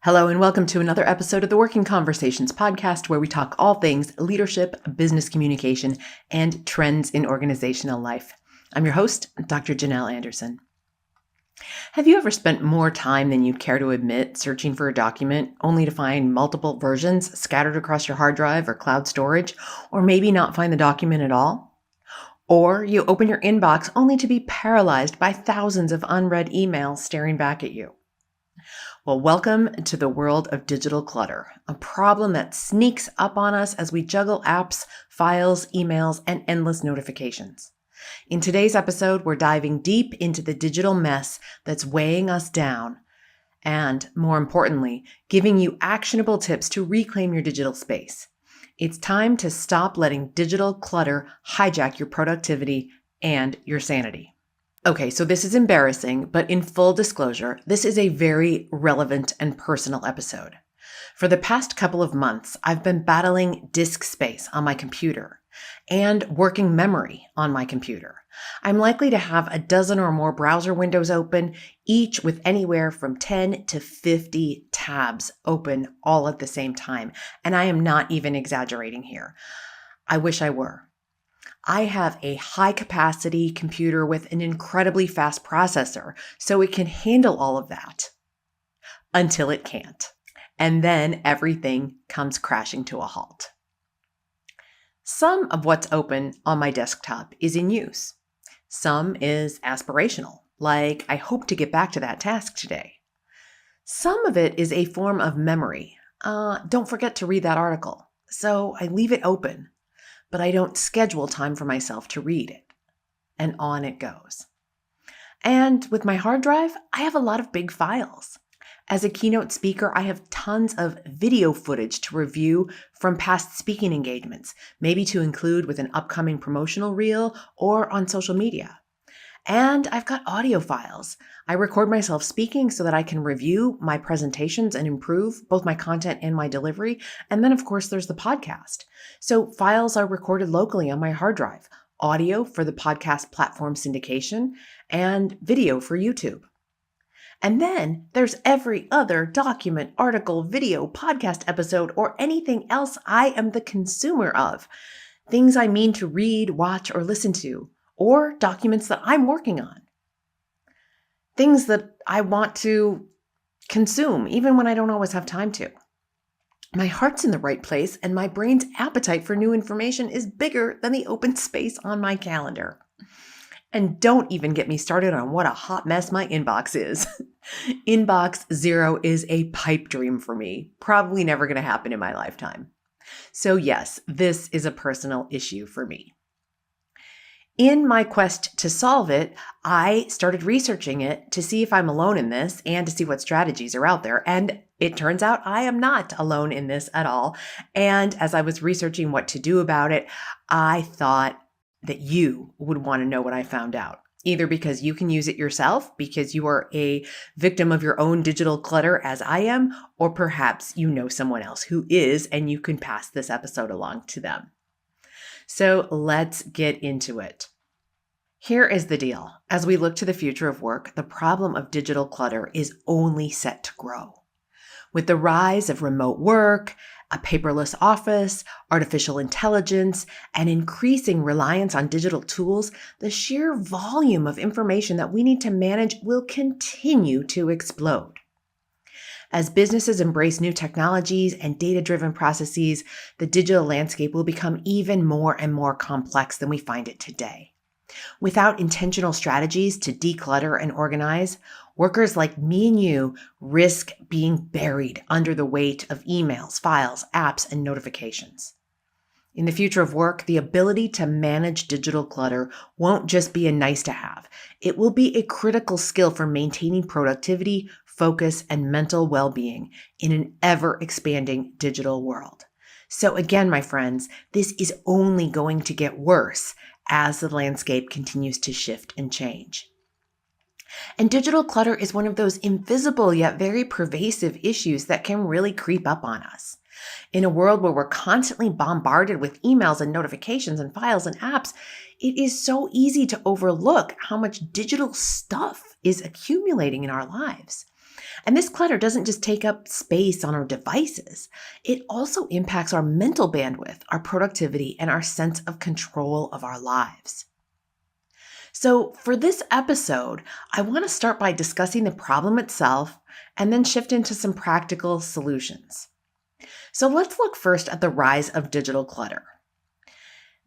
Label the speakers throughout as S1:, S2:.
S1: Hello and welcome to another episode of the Working Conversations podcast, where we talk all things leadership, business communication, and trends in organizational life. I'm your host, Dr. Janel Anderson. Have you ever spent more time than you'd care to admit searching for a document, only to find multiple versions scattered across your hard drive or cloud storage, or maybe not find the document at all? Or you open your inbox only to be paralyzed by thousands of unread emails staring back at you? Well, welcome to the world of digital clutter, a problem that sneaks up on us as we juggle apps, files, emails, and endless notifications. In today's episode, we're diving deep into the digital mess that's weighing us down and, more importantly, giving you actionable tips to reclaim your digital space. It's time to stop letting digital clutter hijack your productivity and your sanity. Okay, so this is embarrassing, but in full disclosure, this is a very relevant and personal episode. For the past couple of months, I've been battling disk space on my computer and working memory on my computer. I'm likely to have a dozen or more browser windows open, each with anywhere from 10 to 50 tabs open all at the same time. And I am not even exaggerating here. I wish I were. I have a high-capacity computer with an incredibly fast processor, so it can handle all of that until it can't. And then everything comes crashing to a halt. Some of what's open on my desktop is in use. Some is aspirational, like I hope to get back to that task today. Some of it is a form of memory. Don't forget to read that article. So I leave it open, but I don't schedule time for myself to read it. And on it goes. And with my hard drive, I have a lot of big files. As a keynote speaker, I have tons of video footage to review from past speaking engagements, maybe to include with an upcoming promotional reel or on social media. And I've got audio files. I record myself speaking so that I can review my presentations and improve both my content and my delivery. And then, of course, there's the podcast. So files are recorded locally on my hard drive, audio for the podcast platform syndication, and video for YouTube. And then there's every other document, article, video, podcast episode, or anything else I am the consumer of. Things I mean to read, watch, or listen to, or documents that I'm working on. Things that I want to consume, even when I don't always have time to. My heart's in the right place, and my brain's appetite for new information is bigger than the open space on my calendar. And don't even get me started on what a hot mess my inbox is. Inbox zero is a pipe dream for me. Probably never going to happen in my lifetime. So yes, this is a personal issue for me. In my quest to solve it, I started researching it to see if I'm alone in this and to see what strategies are out there. And it turns out I am not alone in this at all. And as I was researching what to do about it, I thought that you would want to know what I found out. Either because you can use it yourself, because you are a victim of your own digital clutter as I am, or perhaps you know someone else who is, and you can pass this episode along to them. So let's get into it. Here is the deal. As we look to the future of work, the problem of digital clutter is only set to grow. With the rise of remote work, a paperless office, artificial intelligence, and increasing reliance on digital tools, the sheer volume of information that we need to manage will continue to explode. As businesses embrace new technologies and data-driven processes, the digital landscape will become even more and more complex than we find it today. Without intentional strategies to declutter and organize, workers like me and you risk being buried under the weight of emails, files, apps, and notifications. In the future of work, the ability to manage digital clutter won't just be a nice to have. It will be a critical skill for maintaining productivity, focus, and mental well-being in an ever-expanding digital world. So again, my friends, this is only going to get worse as the landscape continues to shift and change. And digital clutter is one of those invisible yet very pervasive issues that can really creep up on us. In a world where we're constantly bombarded with emails and notifications and files and apps, it is so easy to overlook how much digital stuff is accumulating in our lives. And this clutter doesn't just take up space on our devices, it also impacts our mental bandwidth, our productivity, and our sense of control of our lives. So, for this episode, I want to start by discussing the problem itself and then shift into some practical solutions. So, let's look first at the rise of digital clutter.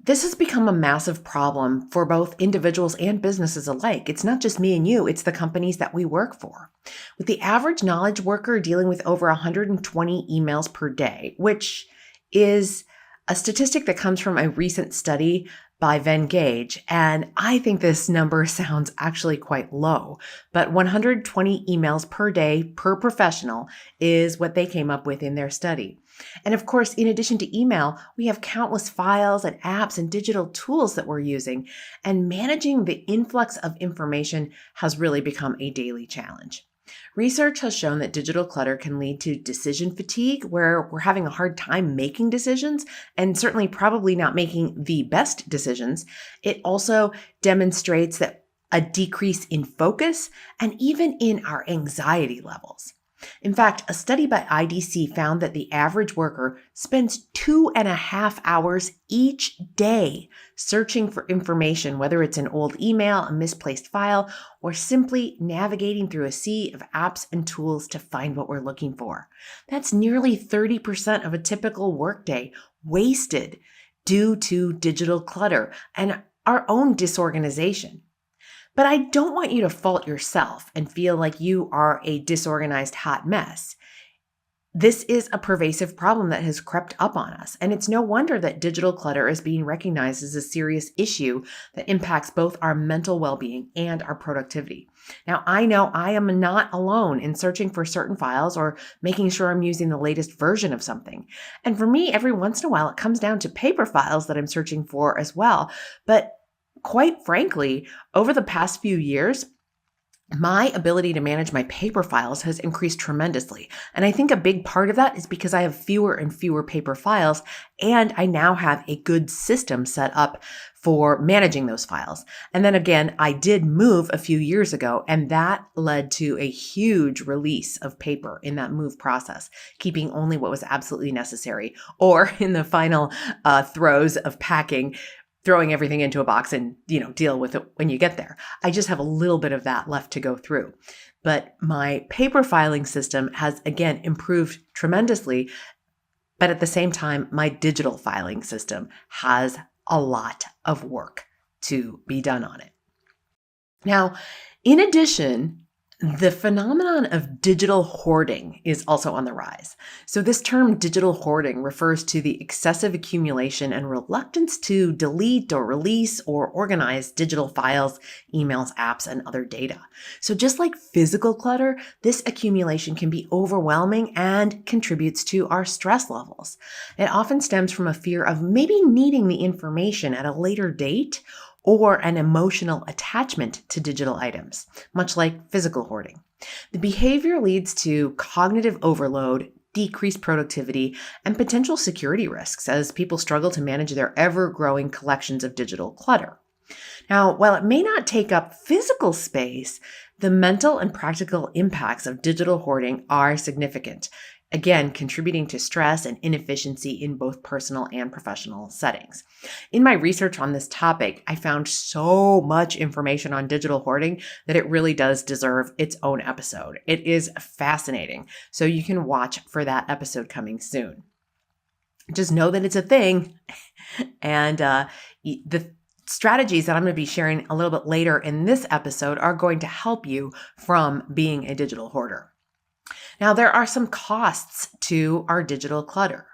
S1: This has become a massive problem for both individuals and businesses alike. It's not just me and you, it's the companies that we work for. With the average knowledge worker dealing with over 120 emails per day, which is a statistic that comes from a recent study by Venn Gage, and I think this number sounds actually quite low, but 120 emails per day per professional is what they came up with in their study. And of course, in addition to email, we have countless files and apps and digital tools that we're using, and managing the influx of information has really become a daily challenge. Research has shown that digital clutter can lead to decision fatigue, where we're having a hard time making decisions and certainly probably not making the best decisions. It also demonstrates that a decrease in focus and even in our anxiety levels. In fact, a study by IDC found that the average worker spends 2.5 hours each day searching for information, whether it's an old email, a misplaced file, or simply navigating through a sea of apps and tools to find what we're looking for. That's nearly 30% of a typical workday wasted due to digital clutter and our own disorganization. But I don't want you to fault yourself and feel like you are a disorganized hot mess. This is a pervasive problem that has crept up on us, and it's no wonder that digital clutter is being recognized as a serious issue that impacts both our mental well-being and our productivity. Now, I know I am not alone in searching for certain files or making sure I'm using the latest version of something. And for me, every once in a while, it comes down to paper files that I'm searching for as well. But quite frankly, over the past few years, my ability to manage my paper files has increased tremendously. And I think a big part of that is because I have fewer and fewer paper files, and I now have a good system set up for managing those files. And then again, I did move a few years ago, and that led to a huge release of paper in that move process, keeping only what was absolutely necessary, or in the final throes of packing, throwing everything into a box and, deal with it when you get there. I just have a little bit of that left to go through. But my paper filing system has, again, improved tremendously. But at the same time, my digital filing system has a lot of work to be done on it. Now, in addition, the phenomenon of digital hoarding is also on the rise. So this term digital hoarding refers to the excessive accumulation and reluctance to delete or release or organize digital files, emails, apps, and other data. So just like physical clutter, this accumulation can be overwhelming and contributes to our stress levels. It often stems from a fear of maybe needing the information at a later date, or an emotional attachment to digital items, much like physical hoarding. The behavior leads to cognitive overload, decreased productivity, and potential security risks as people struggle to manage their ever-growing collections of digital clutter. Now, while it may not take up physical space, the mental and practical impacts of digital hoarding are significant, again, contributing to stress and inefficiency in both personal and professional settings. In my research on this topic, I found so much information on digital hoarding that it really does deserve its own episode. It is fascinating, so you can watch for that episode coming soon. Just know that it's a thing, and the strategies that I'm going to be sharing a little bit later in this episode are going to help you from being a digital hoarder. Now, there are some costs to our digital clutter.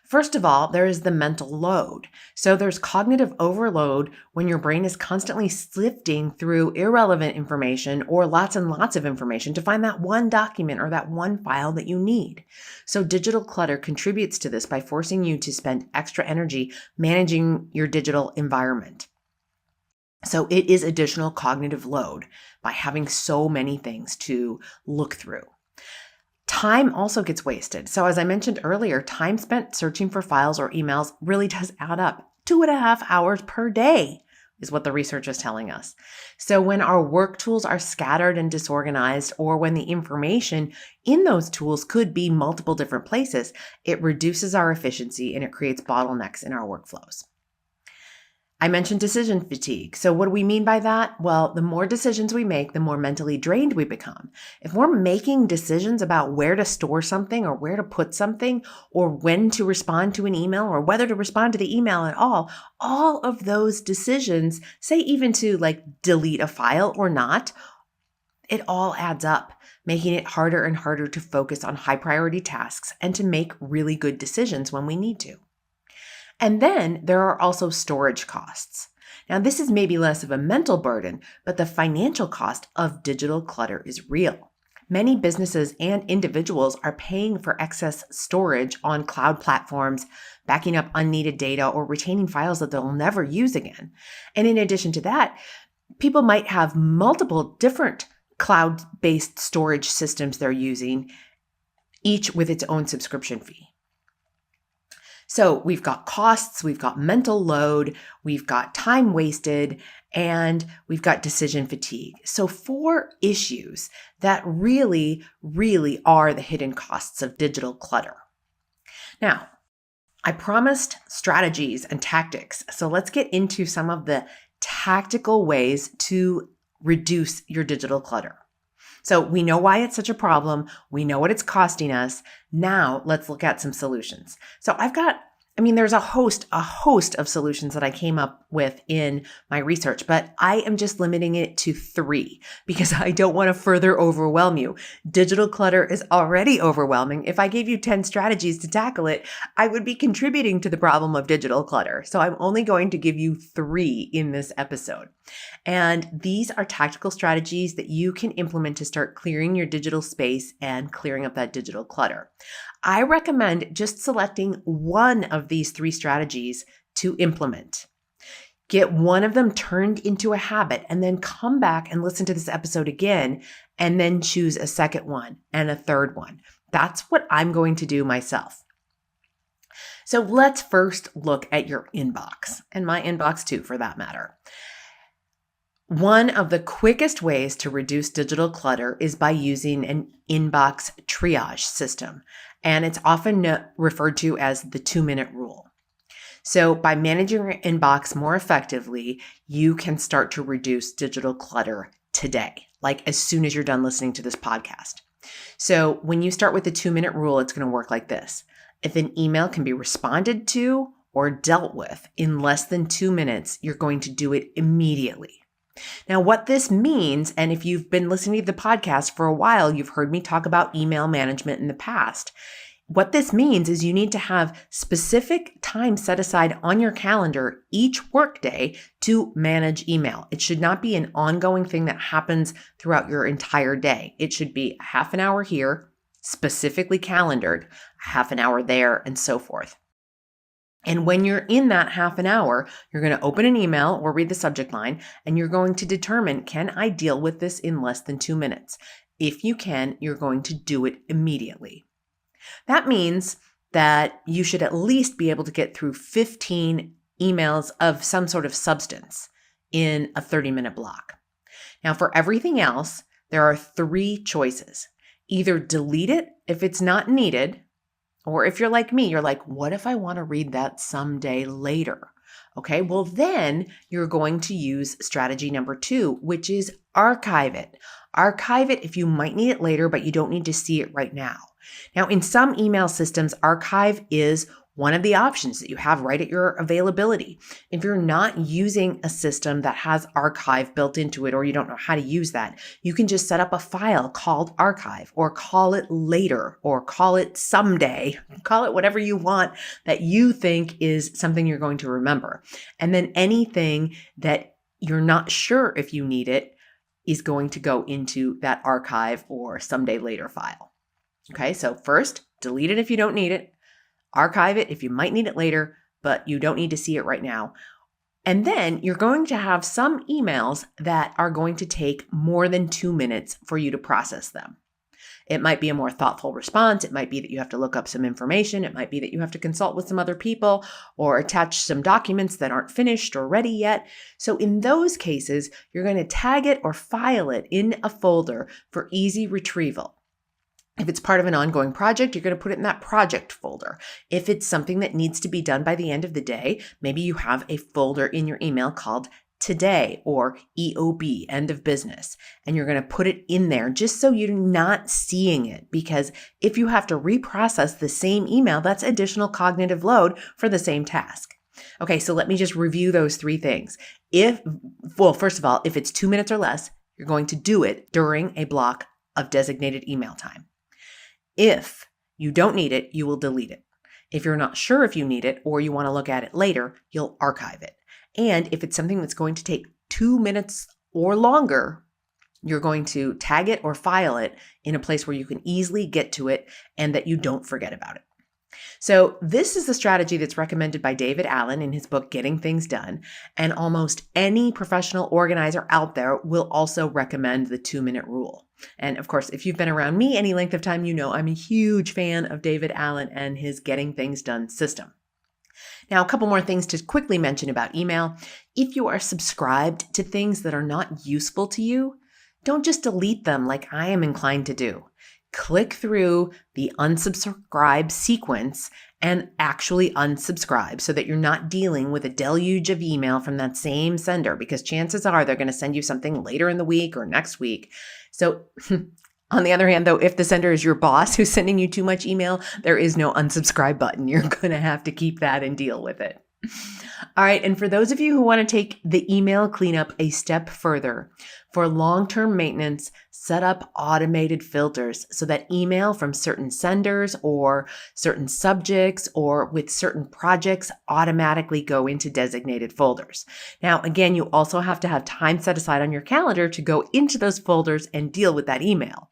S1: First of all, there is the mental load. So there's cognitive overload when your brain is constantly sifting through irrelevant information or lots and lots of information to find that one document or that one file that you need. So digital clutter contributes to this by forcing you to spend extra energy managing your digital environment. So it is additional cognitive load by having so many things to look through. Time also gets wasted. So as I mentioned earlier, time spent searching for files or emails really does add up. 2.5 hours per day. is what the research is telling us. So when our work tools are scattered and disorganized, or when the information in those tools could be multiple different places, it reduces our efficiency and it creates bottlenecks in our workflows. I mentioned decision fatigue. So what do we mean by that? Well, the more decisions we make, the more mentally drained we become. If we're making decisions about where to store something or where to put something or when to respond to an email or whether to respond to the email at all of those decisions, say even to like delete a file or not, it all adds up, making it harder and harder to focus on high priority tasks and to make really good decisions when we need to. And then there are also storage costs. Now, this is maybe less of a mental burden, but the financial cost of digital clutter is real. Many businesses and individuals are paying for excess storage on cloud platforms, backing up unneeded data, or retaining files that they'll never use again. And in addition to that, people might have multiple different cloud-based storage systems they're using, each with its own subscription fee. So we've got costs, we've got mental load, we've got time wasted, and we've got decision fatigue. So 4 issues that really, really are the hidden costs of digital clutter. Now, I promised strategies and tactics. So let's get into some of the tactical ways to reduce your digital clutter. So we know why it's such a problem. We know what it's costing us. Now let's look at some solutions. So there's a host of solutions that I came up with in my research, but I am just limiting it to 3 because I don't want to further overwhelm you. Digital clutter is already overwhelming. If I gave you 10 strategies to tackle it, I would be contributing to the problem of digital clutter. So I'm only going to give you 3 in this episode. And these are tactical strategies that you can implement to start clearing your digital space and clearing up that digital clutter. I recommend just selecting one of these 3 strategies to implement. Get one of them turned into a habit and then come back and listen to this episode again and then choose a second one and a third one. That's what I'm going to do myself. So let's first look at your inbox, and my inbox too, for that matter. One of the quickest ways to reduce digital clutter is by using an inbox triage system, and it's often referred to as the 2-minute rule. So by managing your inbox more effectively, you can start to reduce digital clutter today, like as soon as you're done listening to this podcast. So when you start with the 2-minute rule, it's going to work like this. If an email can be responded to or dealt with in less than 2 minutes, you're going to do it immediately. Now, what this means, and if you've been listening to the podcast for a while, you've heard me talk about email management in the past. What this means is you need to have specific time set aside on your calendar each workday to manage email. It should not be an ongoing thing that happens throughout your entire day. It should be a half an hour here, specifically calendared, a half an hour there, and so forth. And when you're in that half an hour, you're going to open an email or read the subject line, and you're going to determine, can I deal with this in less than 2 minutes? If you can, you're going to do it immediately. That means that you should at least be able to get through 15 emails of some sort of substance in a 30-minute block. Now, for everything else, there are 3 choices. Either delete it if it's not needed, or if you're like me, you're like, what if I want to read that someday later? Okay, well then you're going to use strategy number 2, which is archive it. Archive it if you might need it later, but you don't need to see it right now. Now, in some email systems, archive is one of the options that you have right at your availability. If you're not using a system that has archive built into it, or you don't know how to use that, you can just set up a file called archive, or call it later, or call it someday, call it whatever you want that you think is something you're going to remember. And then anything that you're not sure if you need it is going to go into that archive or someday later file. Okay, so first, delete it if you don't need it. Archive it if you might need it later, but you don't need to see it right now. And then you're going to have some emails that are going to take more than 2 minutes for you to process them. It might be a more thoughtful response. It might be that you have to look up some information. It might be that you have to consult with some other people or attach some documents that aren't finished or ready yet. So in those cases, you're going to tag it or file it in a folder for easy retrieval. If it's part of an ongoing project, you're going to put it in that project folder. If it's something that needs to be done by the end of the day, maybe you have a folder in your email called Today or EOB, end of business, and you're going to put it in there just so you're not seeing it, because if you have to reprocess the same email, that's additional cognitive load for the same task. Okay, so let me just review those three things. First of all, if it's 2 minutes or less, you're going to do it during a block of designated email time. If you don't need it, you will delete it. If you're not sure if you need it or you want to look at it later, you'll archive it. And if it's something that's going to take 2 minutes or longer, you're going to tag it or file it in a place where you can easily get to it and that you don't forget about it. So this is the strategy that's recommended by David Allen in his book, Getting Things Done. And almost any professional organizer out there will also recommend the 2-minute rule. And of course, if you've been around me any length of time, you know I'm a huge fan of David Allen and his Getting Things Done system. Now, a couple more things to quickly mention about email. If you are subscribed to things that are not useful to you, don't just delete them like I am inclined to do. Click through the unsubscribe sequence and actually unsubscribe so that you're not dealing with a deluge of email from that same sender, because chances are they're going to send you something later in the week or next week. So on the other hand, though, if the sender is your boss who's sending you too much email, there is no unsubscribe button. You're going to have to keep that and deal with it. All right. And for those of you who want to take the email cleanup a step further, for long-term maintenance, set up automated filters so that email from certain senders or certain subjects or with certain projects automatically go into designated folders. Now, again, you also have to have time set aside on your calendar to go into those folders and deal with that email.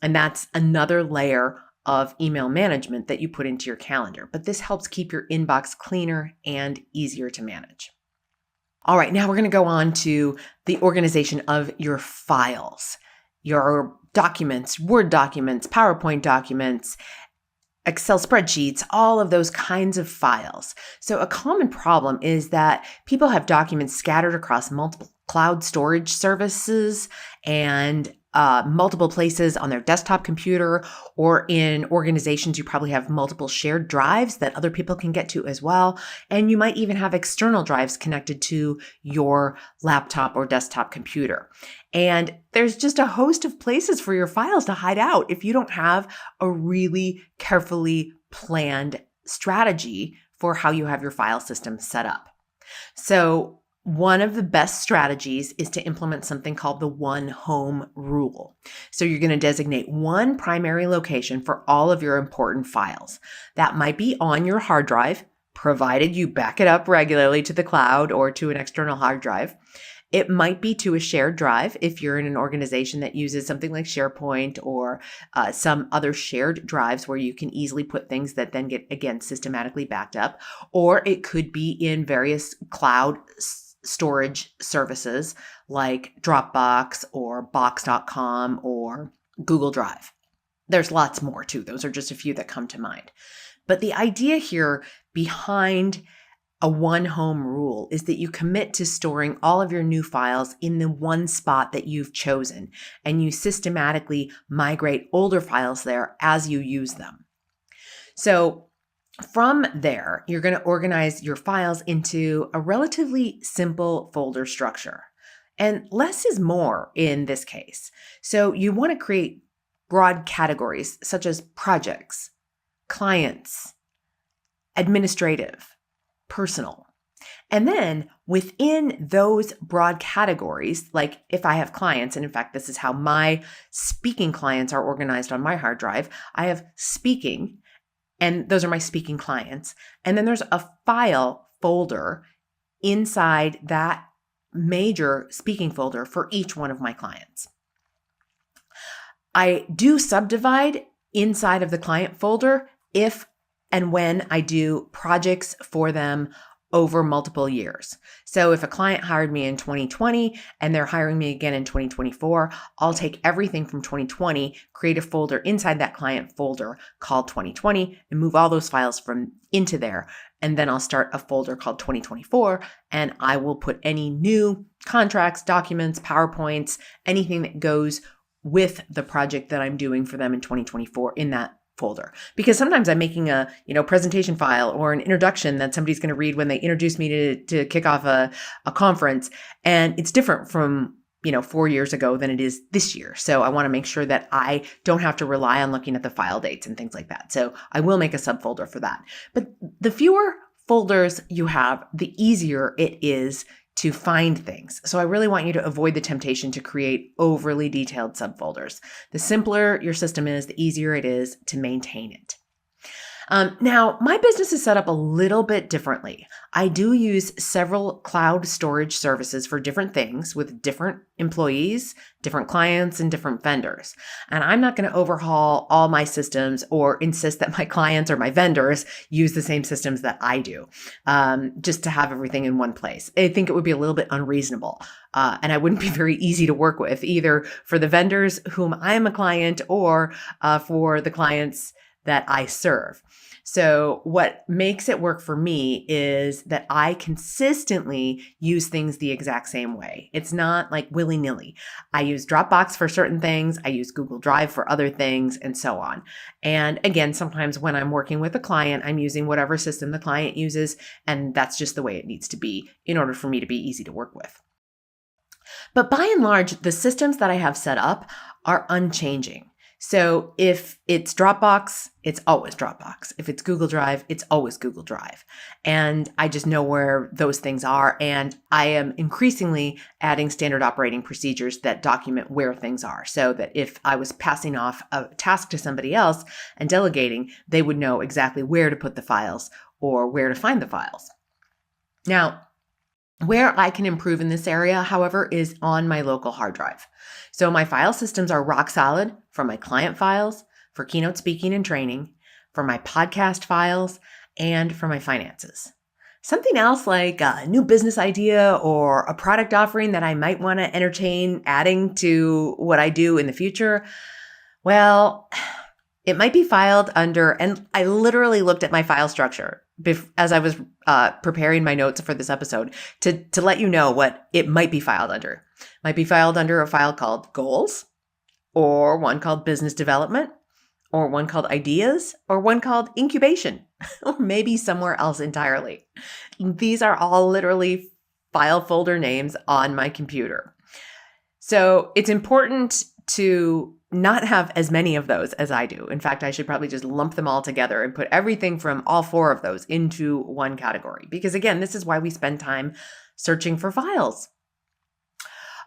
S1: And that's another layer of email management that you put into your calendar. But this helps keep your inbox cleaner and easier to manage. All right, now we're going to go on to the organization of your files, your documents, Word documents, PowerPoint documents, Excel spreadsheets, all of those kinds of files. So a common problem is that people have documents scattered across multiple cloud storage services and multiple places on their desktop computer, or in organizations, you probably have multiple shared drives that other people can get to as well. And you might even have external drives connected to your laptop or desktop computer. And there's just a host of places for your files to hide out if you don't have a really carefully planned strategy for how you have your file system set up. So one of the best strategies is to implement something called the one home rule. So you're going to designate one primary location for all of your important files. That might be on your hard drive, provided you back it up regularly to the cloud or to an external hard drive. It might be to a shared drive if you're in an organization that uses something like SharePoint or some other shared drives where you can easily put things that then get, again, systematically backed up. Or it could be in various cloud storage services like Dropbox or Box.com or Google Drive. There's lots more too. Those are just a few that come to mind. But the idea here behind a one home rule is that you commit to storing all of your new files in the one spot that you've chosen, and you systematically migrate older files there as you use them. So from there, you're going to organize your files into a relatively simple folder structure. And less is more in this case. So you want to create broad categories such as projects, clients, administrative, personal. And then within those broad categories, like if I have clients, and in fact, this is how my speaking clients are organized on my hard drive, I have speaking, and those are my speaking clients. And then there's a file folder inside that major speaking folder for each one of my clients. I do subdivide inside of the client folder if and when I do projects for them over multiple years. So if a client hired me in 2020 and they're hiring me again in 2024, I'll take everything from 2020, create a folder inside that client folder called 2020 and move all those files from into there. And then I'll start a folder called 2024 and I will put any new contracts, documents, PowerPoints, anything that goes with the project that I'm doing for them in 2024 in that folder. Because sometimes I'm making a, presentation file or an introduction that somebody's going to read when they introduce me to kick off a conference. And it's different from, 4 years ago than it is this year. So I want to make sure that I don't have to rely on looking at the file dates and things like that. So I will make a subfolder for that. But the fewer folders you have, the easier it is to find things. So I really want you to avoid the temptation to create overly detailed subfolders. The simpler your system is, the easier it is to maintain it. Now, my business is set up a little bit differently. I do use several cloud storage services for different things with different employees, different clients, and different vendors. And I'm not going to overhaul all my systems or insist that my clients or my vendors use the same systems that I do, just to have everything in one place. I think it would be a little bit unreasonable. And I wouldn't be very easy to work with either for the vendors whom I am a client or for the clients that I serve. So what makes it work for me is that I consistently use things the exact same way. It's not like willy-nilly. I use Dropbox for certain things. I use Google Drive for other things and so on. And again, sometimes when I'm working with a client, I'm using whatever system the client uses, and that's just the way it needs to be in order for me to be easy to work with. But by and large, the systems that I have set up are unchanging. So if it's Dropbox, it's always Dropbox. If it's Google Drive, it's always Google Drive. And I just know where those things are. And I am increasingly adding standard operating procedures that document where things are so that if I was passing off a task to somebody else and delegating, they would know exactly where to put the files or where to find the files. Now, where I can improve in this area, however, is on my local hard drive. So my file systems are rock solid for my client files, for keynote speaking and training, for my podcast files, and for my finances. Something else like a new business idea or a product offering that I might want to entertain adding to what I do in the future, well, it might be filed under, and I literally looked at my file structure as I was preparing my notes for this episode to let you know what it might be filed under. Might be filed under a file called goals, or one called business development, or one called ideas, or one called incubation, or maybe somewhere else entirely. These are all literally file folder names on my computer. So it's important to not have as many of those as I do. In fact, I should probably just lump them all together and put everything from all 4 of those into one category. Because again, this is why we spend time searching for files.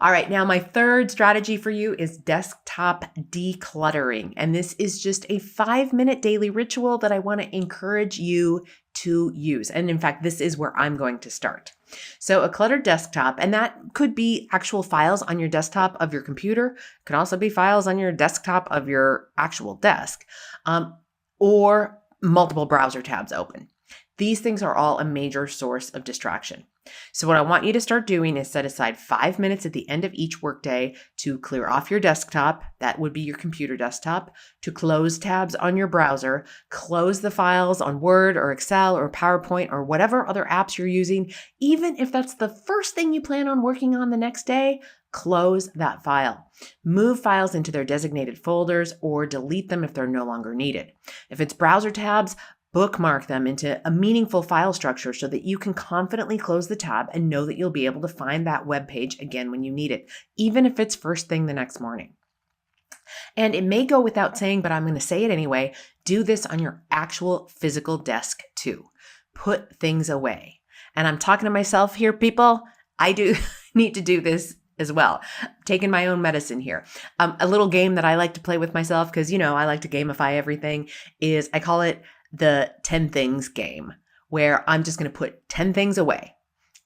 S1: All right, now my third strategy for you is desktop decluttering. And this is just a 5-minute daily ritual that I want to encourage you to use. And in fact, this is where I'm going to start. So a cluttered desktop, and that could be actual files on your desktop of your computer, it could also be files on your desktop of your actual desk, or multiple browser tabs open. These things are all a major source of distraction. So what I want you to start doing is set aside 5 minutes at the end of each workday to clear off your desktop. That would be your computer desktop, to close tabs on your browser, close the files on Word or Excel or PowerPoint or whatever other apps you're using. Even if that's the first thing you plan on working on the next day, close that file. Move files into their designated folders or delete them if they're no longer needed. If it's browser tabs, bookmark them into a meaningful file structure so that you can confidently close the tab and know that you'll be able to find that web page again when you need it, even if it's first thing the next morning. And it may go without saying, but I'm going to say it anyway. Do this on your actual physical desk too. Put things away. And I'm talking to myself here, people. I do need to do this as well. Taking my own medicine here. A little game that I like to play with myself, because, I like to gamify everything, is I call it the 10 things game, where I'm just going to put 10 things away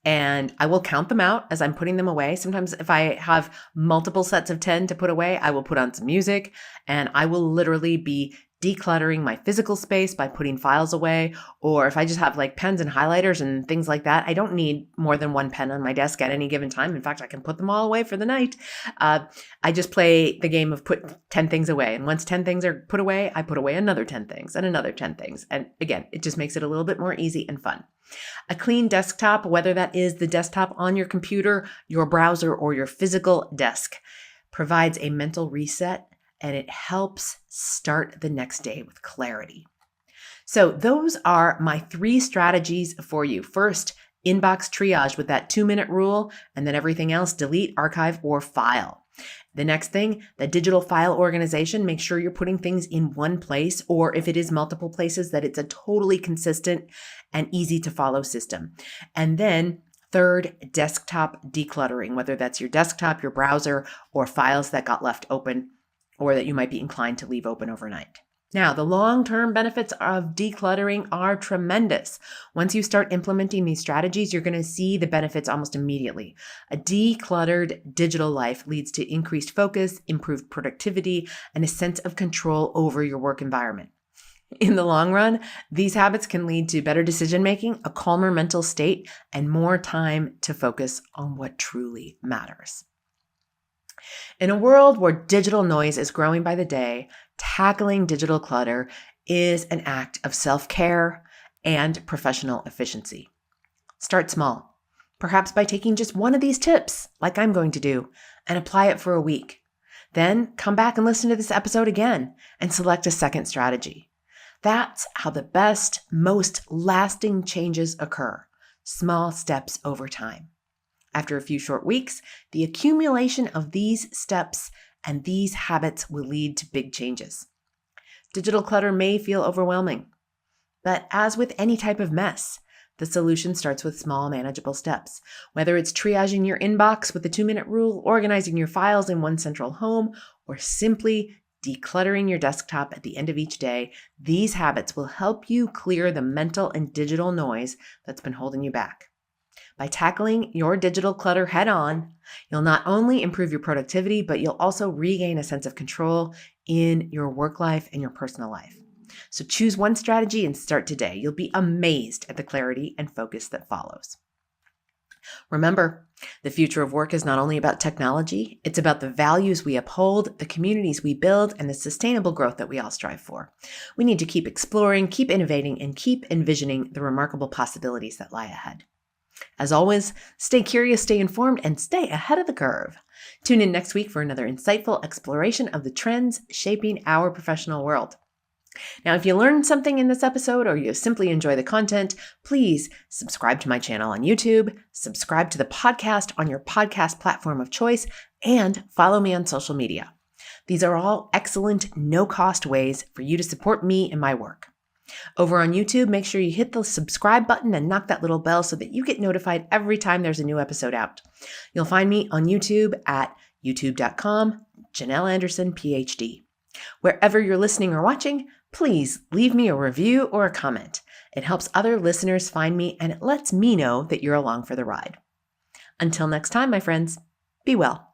S1: and I will count them out as I'm putting them away. Sometimes if I have multiple sets of 10 to put away, I will put on some music and I will literally be decluttering my physical space by putting files away, or if I just have like pens and highlighters and things like that, I don't need more than one pen on my desk at any given time. In fact, I can put them all away for the night. I just play the game of put 10 things away. And once 10 things are put away, I put away another 10 things and another 10 things. And again, it just makes it a little bit more easy and fun. A clean desktop, whether that is the desktop on your computer, your browser, or your physical desk, provides a mental reset, and it helps start the next day with clarity. So those are my 3 strategies for you. First, inbox triage with that 2-minute rule, and then everything else, delete, archive, or file. The next thing, the digital file organization, make sure you're putting things in one place, or if it is multiple places, that it's a totally consistent and easy to follow system. And then third, desktop decluttering, whether that's your desktop, your browser, or files that got left open or that you might be inclined to leave open overnight. Now, the long-term benefits of decluttering are tremendous. Once you start implementing these strategies, you're going to see the benefits almost immediately. A decluttered digital life leads to increased focus, improved productivity, and a sense of control over your work environment. In the long run, these habits can lead to better decision-making, a calmer mental state, and more time to focus on what truly matters. In a world where digital noise is growing by the day, tackling digital clutter is an act of self-care and professional efficiency. Start small, perhaps by taking just one of these tips, like I'm going to do, and apply it for a week. Then come back and listen to this episode again and select a second strategy. That's how the best, most lasting changes occur. Small steps over time. After a few short weeks, the accumulation of these steps and these habits will lead to big changes. Digital clutter may feel overwhelming, but as with any type of mess, the solution starts with small, manageable steps. Whether it's triaging your inbox with the 2-minute rule, organizing your files in one central home, or simply decluttering your desktop at the end of each day, these habits will help you clear the mental and digital noise that's been holding you back. By tackling your digital clutter head on, you'll not only improve your productivity, but you'll also regain a sense of control in your work life and your personal life. So choose one strategy and start today. You'll be amazed at the clarity and focus that follows. Remember, the future of work is not only about technology, it's about the values we uphold, the communities we build, and the sustainable growth that we all strive for. We need to keep exploring, keep innovating, and keep envisioning the remarkable possibilities that lie ahead. As always, stay curious, stay informed, and stay ahead of the curve. Tune in next week for another insightful exploration of the trends shaping our professional world. Now, if you learned something in this episode or you simply enjoy the content, please subscribe to my channel on YouTube, subscribe to the podcast on your podcast platform of choice, and follow me on social media. These are all excellent, no-cost ways for you to support me and my work. Over on YouTube, make sure you hit the subscribe button and knock that little bell so that you get notified every time there's a new episode out. You'll find me on YouTube at youtube.com, Janel Anderson, PhD. Wherever you're listening or watching, please leave me a review or a comment. It helps other listeners find me and it lets me know that you're along for the ride. Until next time, my friends, be well.